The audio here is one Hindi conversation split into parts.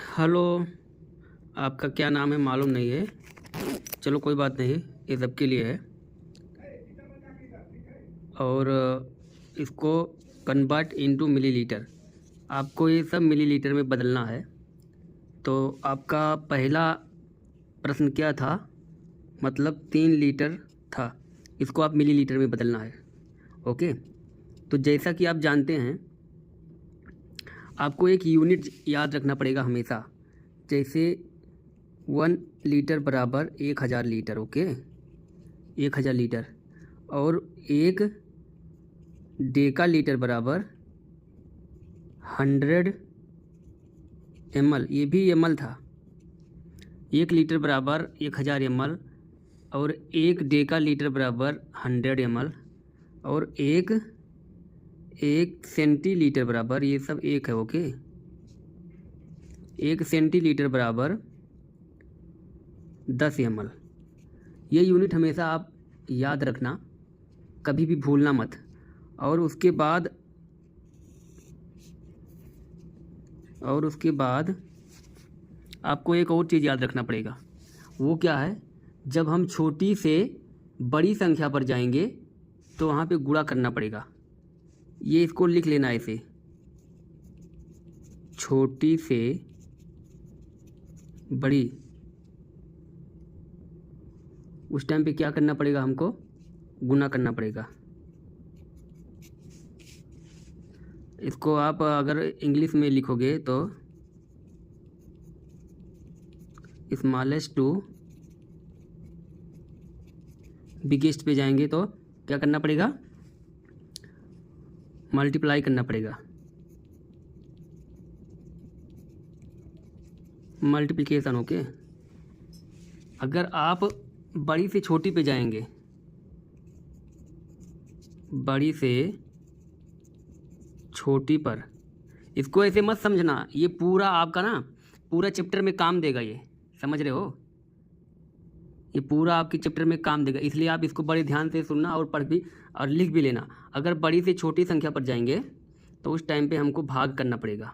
हेलो। आपका क्या नाम है मालूम नहीं है। चलो कोई बात नहीं, ये सबके लिए है। और इसको कन्वर्ट इनटू मिलीलीटर, आपको ये सब मिलीलीटर में बदलना है। तो आपका पहला प्रश्न क्या था? मतलब 3 लीटर था, इसको आप मिलीलीटर में बदलना है। ओके, तो जैसा कि आप जानते हैं, आपको एक यूनिट याद रखना पड़ेगा हमेशा। जैसे 1 लीटर बराबर 1000 लीटर। Okay, 1000 litre. और 1 डेका लीटर बराबर 100 ml, ये भी ml था। 1 लीटर बराबर 1000 ml, और 1 डेका लीटर बराबर 100 ml, और एक सेंटीलीटर बराबर, ये सब एक है। ओके, 1 सेंटीलीटर बराबर 10 ml। ये यूनिट हमेशा आप याद रखना, कभी भी भूलना मत। और उसके बाद आपको एक और चीज़ याद रखना पड़ेगा। वो क्या है? जब हम छोटी से बड़ी संख्या पर जाएंगे तो वहाँ पे गुणा करना पड़ेगा। ये इसको लिख लेना ऐसे, छोटी से बड़ी। उस टाइम पे क्या करना पड़ेगा? हमको गुणा करना पड़ेगा। इसको आप अगर इंग्लिश में लिखोगे तो स्मॉलेस्ट टू बिगेस्ट पे जाएंगे तो क्या करना पड़ेगा? मल्टीप्लाई करना पड़ेगा, मल्टीप्लिकेशन। ओके, अगर आप बड़ी से छोटी पे जाएंगे, बड़ी से छोटी पर, इसको ऐसे मत समझना। ये पूरा आपका ना, पूरा चैप्टर में काम देगा। ये समझ रहे हो? ये पूरा आपके चैप्टर में काम देगा, इसलिए आप इसको बड़े ध्यान से सुनना और पढ़ भी और लिख भी लेना। अगर बड़ी से छोटी संख्या पर जाएंगे तो उस टाइम पे हमको भाग करना पड़ेगा।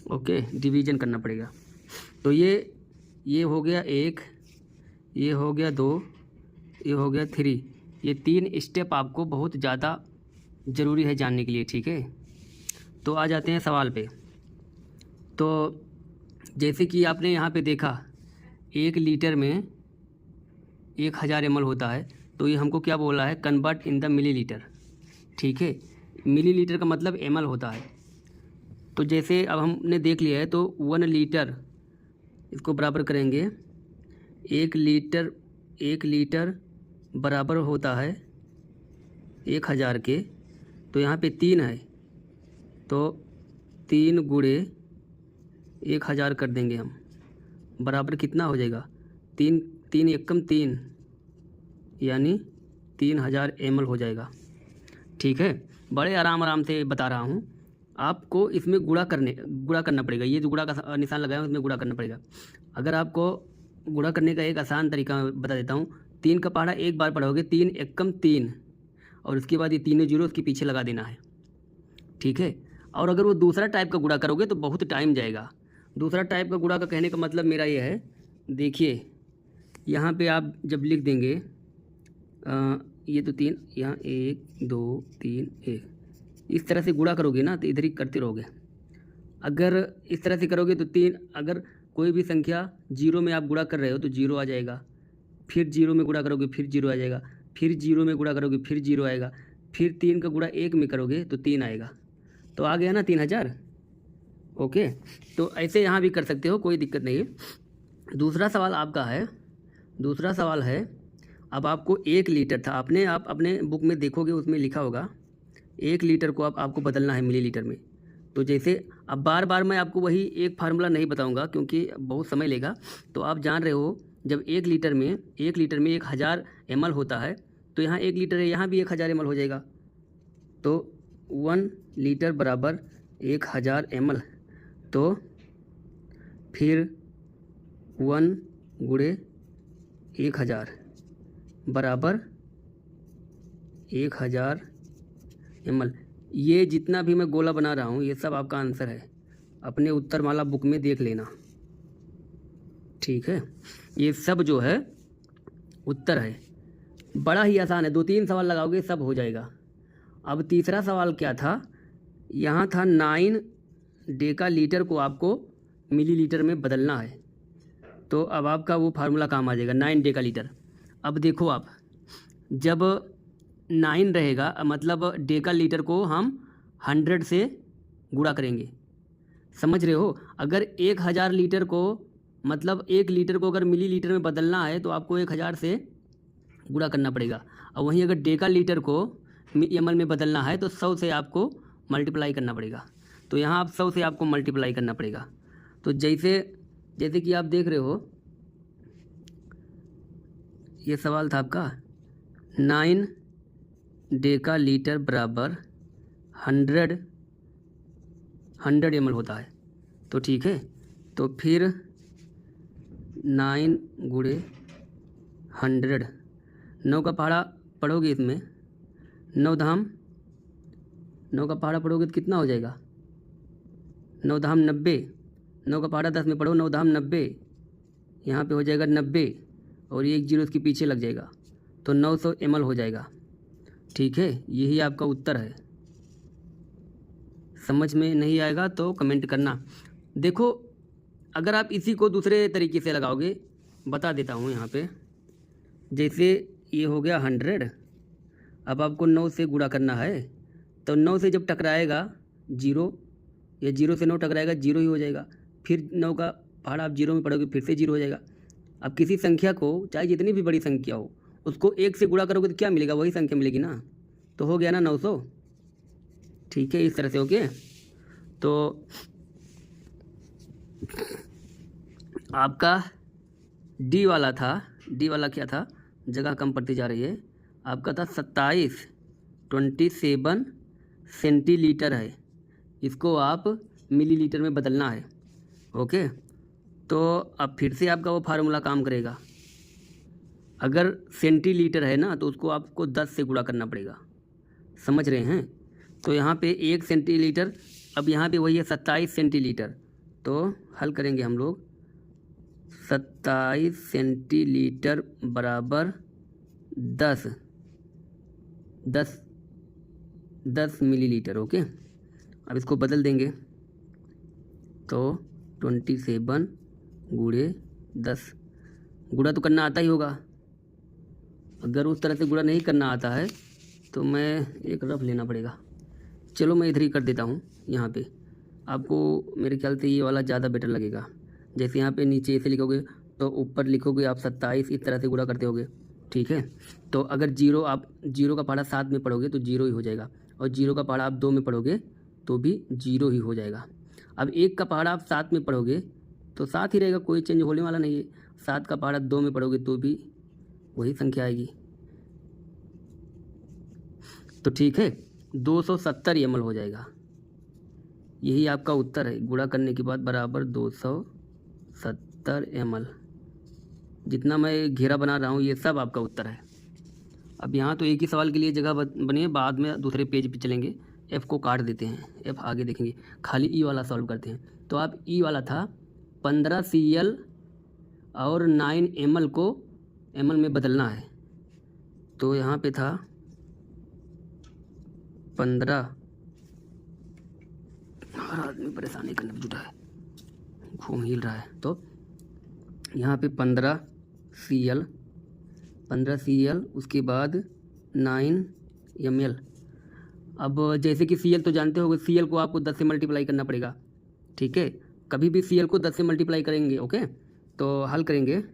ओके, डिवीजन करना पड़ेगा। तो ये हो गया 1, ये हो गया 2, ये हो गया 3। ये 3 स्टेप आपको बहुत ज़्यादा ज़रूरी है जानने के लिए। ठीक है, तो आ जाते हैं सवाल पे। तो जैसे कि आपने यहाँ पे देखा, 1 लीटर में 1000 ml होता है। तो ये हमको क्या बोला है? Convert in the millilitre. ठीक है, मिलीलीटर का मतलब ml होता है। तो जैसे अब हमने देख लिया है, तो 1 लीटर, इसको बराबर करेंगे 1 लीटर बराबर होता है 1000 के। तो यहाँ पे 3 है, तो 3 गुणे 1000 कर देंगे हम, बराबर कितना हो जाएगा? 3 3 एकम 3, यानी 3000 ml हो जाएगा। ठीक है, बड़े आराम से बता रहा हूँ आपको। इसमें गुणा करना पड़ेगा। ये जो गुणा का निशान लगाया है उसमें गुणा करना पड़ेगा। अगर आपको गुणा करने का एक आसान तरीका बता देता हूँ। 3 का पहाड़ा एक बार पढ़ोगे, 3 एकम 3, और उसके बाद ये तीनों जीरो उसके पीछे लगा देना है। ठीक है, और अगर वो दूसरा टाइप का गुणा करोगे तो बहुत टाइम जाएगा। दूसरा टाइप का गुणा का कहने का मतलब मेरा ये है, देखिए यहाँ पे आप जब लिख देंगे ये तो 3, यहाँ 1 2 3 1, इस तरह से गुणा करोगे ना तो इधर ही करते रहोगे। अगर इस तरह से करोगे तो 3, अगर कोई भी संख्या जीरो में आप गुणा कर रहे हो तो जीरो आ जाएगा, फिर जीरो में गुणा करोगे फिर जीरो आ जाएगा, फिर जीरो में गुणा करोगे फिर जीरो आएगा, फिर 3 का गुणा 1 में करोगे तो 3 आएगा। तो आ गया ना 3000। ओके, तो ऐसे यहाँ भी कर सकते हो, कोई दिक्कत नहीं है। दूसरा सवाल आपका है, दूसरा सवाल है, अब आपको 1 लीटर था, आप अपने बुक में देखोगे उसमें लिखा होगा 1 लीटर को आपको बदलना है मिलीलीटर में। तो जैसे अब बार मैं आपको वही एक फार्मूला नहीं बताऊंगा क्योंकि बहुत समय लेगा। तो आप जान रहे हो, जब 1 लीटर में 1000 ml होता है, तो यहाँ 1 लीटर है, यहाँ भी 1000 ml हो जाएगा। तो 1 लीटर बराबर 1000 ml। तो फिर 1 गुणे 1000 बराबर 1000 ml। ये जितना भी मैं गोला बना रहा हूँ ये सब आपका आंसर है, अपने उत्तरमाला बुक में देख लेना, ठीक है। ये सब जो है उत्तर है, बड़ा ही आसान है, 2-3 सवाल लगाओगे सब हो जाएगा। अब तीसरा सवाल क्या था, यहाँ था 9 डेकालीटर को आपको मिलीलीटर में बदलना है, तो अब आपका वो फार्मूला काम आ जाएगा 9 डेकालीटर। अब देखो आप, जब 9 रहेगा मतलब डेकालीटर को हम 100 से गुणा करेंगे, समझ रहे हो। अगर 1000 लीटर को मतलब 1 लीटर को अगर मिलीलीटर में बदलना है तो आपको 1000 से गुणा करना पड़ेगा, और वहीं अगर डेकालीटर को ml में बदलना है तो 100 से आपको मल्टीप्लाई करना पड़ेगा। तो यहाँ आप 100 से आपको मल्टीप्लाई करना पड़ेगा। तो जैसे कि आप देख रहे हो, ये सवाल था आपका 9 डेकालीटर बराबर 100 ml होता है, तो ठीक है। तो फिर 9 गुणे 100, 9 का पहाड़ा पढ़ोगे इसमें, 9 का पहाड़ा पढ़ोगे तो कितना हो जाएगा, 9 धाम 90, 9 का पहाड़ा 10 में पढ़ो, 9 धाम 90, यहाँ पे हो जाएगा 90 और ये 1 जीरो इसके पीछे लग जाएगा, तो 900 ml हो जाएगा, ठीक है। यही आपका उत्तर है। समझ में नहीं आएगा तो कमेंट करना। देखो अगर आप इसी को दूसरे तरीके से लगाओगे, बता देता हूँ यहाँ पे, जैसे ये हो गया 100, अब आपको 9 से गुणा करना है, तो 9 से जब टकराएगा 0, या 0 से 9 टकराएगा 0 ही हो जाएगा, फिर 9 का पहाड़ा आप 0 में पढ़ोगे फिर से 0 हो जाएगा। अब किसी संख्या को चाहे जितनी भी बड़ी संख्या हो उसको 1 से गुणा करोगे तो क्या मिलेगा, वही संख्या मिलेगी ना, तो हो गया ना 900, ठीक है। इस तरह से ओके। तो आपका डी वाला था, डी वाला क्या था, जगह कम पड़ती जा रही है, आपका था 27 सेंटीलीटर है, इसको आप मिलीलीटर में बदलना है, ओके। तो अब फिर से आपका वो फार्मूला काम करेगा, अगर सेंटीलीटर है ना तो उसको आपको 10 से गुणा करना पड़ेगा, समझ रहे हैं। तो यहाँ पे 1 सेंटीलीटर, अब यहाँ पे वही है 27 सेंटीलीटर, तो हल करेंगे हम लोग, 27 सेंटीलीटर बराबर 10 मिलीलीटर, ओके। अब इसको बदल देंगे, तो 27 गुणे 10, गुणा तो करना आता ही होगा, अगर उस तरह से गुणा नहीं करना आता है तो मैं एक रफ लेना पड़ेगा। चलो मैं इधर ही कर देता हूँ, यहाँ पे आपको मेरे ख्याल से ये वाला ज़्यादा बेटर लगेगा। जैसे यहाँ पे नीचे ऐसे लिखोगे तो ऊपर लिखोगे आप 27, इस तरह से गुणा करते होगे, ठीक है। तो अगर आप 0 का पहाड़ा 7 में पढ़ोगे तो 0 ही हो जाएगा, और 0 का पहाड़ा आप 2 में पढ़ोगे तो भी 0 ही हो जाएगा। अब 1 का पहाड़ा आप 7 में पढ़ोगे तो 7 ही रहेगा, कोई चेंज होने वाला नहीं है। 7 का पहाड़ा 2 में पढ़ोगे तो भी वही संख्या आएगी, तो ठीक है 270 ml हो जाएगा। यही आपका उत्तर है, गुणा करने के बाद बराबर 270 ml। जितना मैं घेरा बना रहा हूँ ये सब आपका उत्तर है। अब यहाँ तो एक ही सवाल के लिए जगह बनी है, बाद में दूसरे पेज पे चलेंगे, F को काट देते हैं, F आगे देखेंगे, खाली E वाला सॉल्व करते हैं। तो आप E वाला था 15 Cl और 9 ml को ml में बदलना है, तो यहाँ पे था 15, हर आदमी परेशानी करने में जुटा है, घूम हिल रहा है, तो यहाँ पे 15 Cl, उसके बाद 9 ml। अब जैसे कि Cl तो जानते होगे, Cl को आपको 10 से मल्टीप्लाई करना पड़ेगा, ठीक है। कभी भी Cl को 10 से मल्टीप्लाई करेंगे, ओके। तो हल करेंगे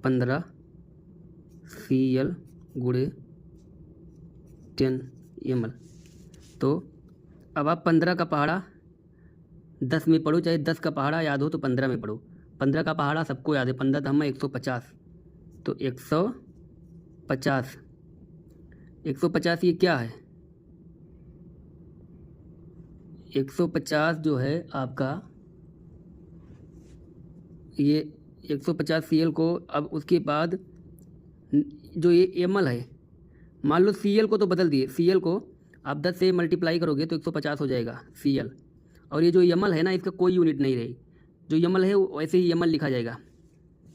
15 Cl गुणे 10 ml। तो अब आप 15 का पहाड़ा 10 में पढ़ो, चाहे 10 का पहाड़ा याद हो तो 15 में पढ़ो। 15 का पहाड़ा सबको याद है, 15 धामा 150, तो 150 ये क्या है, 150 जो है आपका, ये 150 CL को, अब उसके बाद जो ये ml है, मान लो CL को तो बदल दिए, CL को आप 10 से मल्टीप्लाई करोगे तो 150 हो जाएगा CL, और ये जो ml है ना, इसका कोई यूनिट नहीं रही, जो ml है वैसे ही ml लिखा जाएगा,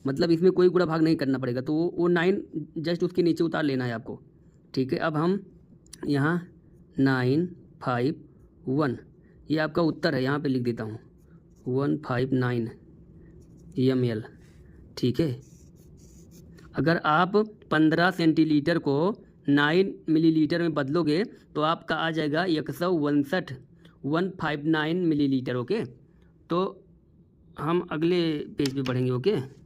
मतलब इसमें कोई गुणा भाग नहीं करना पड़ेगा। तो वो 9 जस्ट उसके नीचे उतार लेना है आपको, ठीक है। अब हम यहाँ 951, ये आपका उत्तर है, यहाँ पे लिख देता हूँ 159 ml, ठीक है। अगर आप 15 सेंटीलीटर को 9 मिलीलीटर में बदलोगे तो आपका आ जाएगा 159 मिलीलीटर, ओके। तो हम अगले पेज पे बढ़ेंगे, ओके।